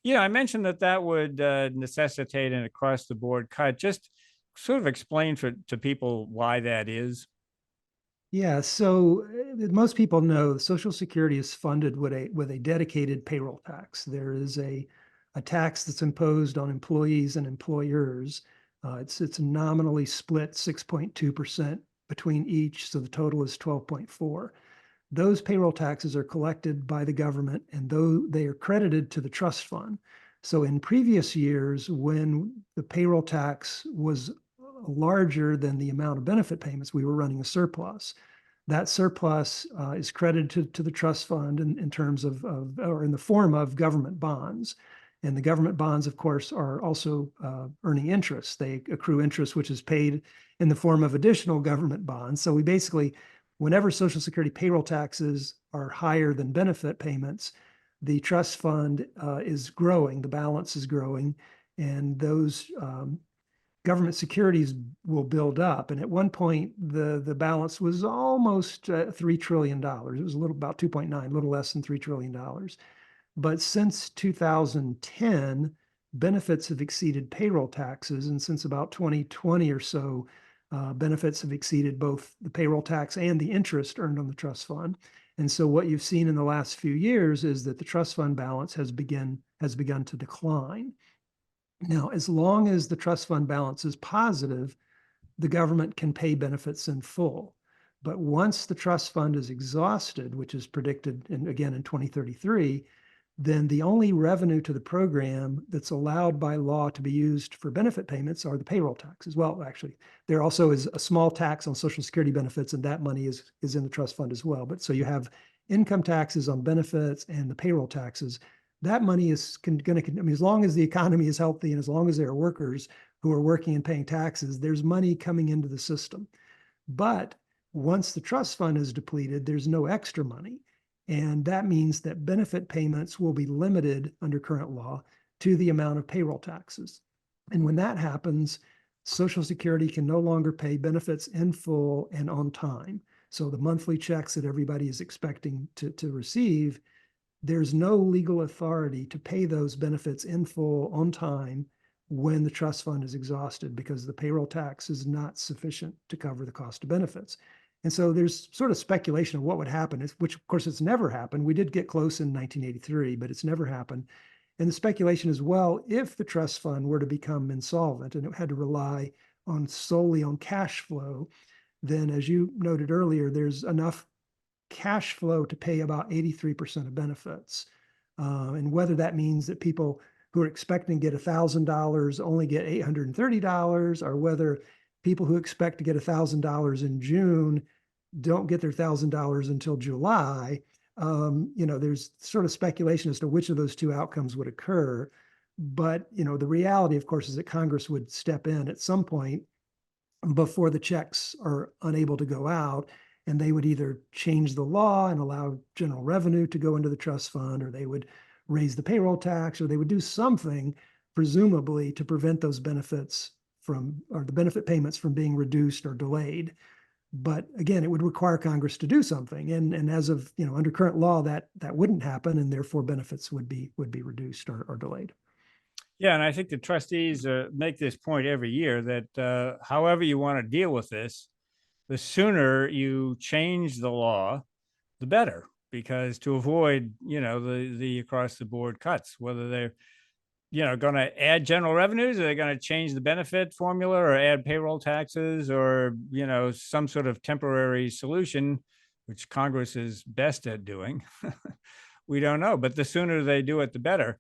Yeah, I mentioned that that would necessitate an across-the-board cut. Just sort of explain to people why that is. Yeah, so most people know Social Security is funded with a dedicated payroll tax. There is a tax that's imposed on employees and employers. It's nominally split 6.2% between each, so the total is 12.4. Those payroll taxes are collected by the government, and though they are credited to the trust fund. So in previous years, when the payroll tax was larger than the amount of benefit payments, we were running a surplus. That surplus is credited to the trust fund in terms or in the form of government bonds. And the government bonds, of course, are also earning interest. They accrue interest, which is paid in the form of additional government bonds. So we basically, whenever Social Security payroll taxes are higher than benefit payments, the trust fund is growing, the balance is growing, and those government securities will build up. And at one point, the balance was almost $3 trillion. It was a little about 2.9, a little less than $3 trillion. But since 2010, benefits have exceeded payroll taxes. And since about 2020 or so, benefits have exceeded both the payroll tax and the interest earned on the trust fund. And so what you've seen in the last few years is that the trust fund balance has begun to decline. Now, as long as the trust fund balance is positive, the government can pay benefits in full. But once the trust fund is exhausted, which is predicted again in 2033, then the only revenue to the program that's allowed by law to be used for benefit payments are the payroll taxes. Well, actually, there also is a small tax on Social Security benefits, and that money is in the trust fund as well. But so you have income taxes on benefits and the payroll taxes. That money is going to, I mean, as long as the economy is healthy and as long as there are workers who are working and paying taxes, there's money coming into the system. But once the trust fund is depleted, there's no extra money. And that means that benefit payments will be limited under current law to the amount of payroll taxes. And when that happens, Social Security can no longer pay benefits in full and on time. So the monthly checks that everybody is expecting to receive, there's no legal authority to pay those benefits in full on time when the trust fund is exhausted because the payroll tax is not sufficient to cover the cost of benefits. And so there's sort of speculation of what would happen, which of course it's never happened. We did get close in 1983, but it's never happened. And the speculation is, well, if the trust fund were to become insolvent and it had to rely solely on cash flow, then as you noted earlier, there's enough cash flow to pay about 83% of benefits. And whether that means that people who are expecting to get $1,000 only get $830, or whether people who expect to get $1,000 in June don't get their $1,000 until July, there's sort of speculation as to which of those two outcomes would occur. But, the reality, of course, is that Congress would step in at some point before the checks are unable to go out, and they would either change the law and allow general revenue to go into the trust fund, or they would raise the payroll tax, or they would do something, presumably, to prevent those benefits or the benefit payments from being reduced or delayed. But again, it would require Congress to do something. And as of, under current law, that wouldn't happen, and therefore benefits would be reduced or delayed. Yeah, and I think the trustees make this point every year that however you want to deal with this, the sooner you change the law, the better, because to avoid, the across the board cuts, whether they're, going to add general revenues, or they're going to change the benefit formula or add payroll taxes or, some sort of temporary solution, which Congress is best at doing. We don't know, but the sooner they do it, the better.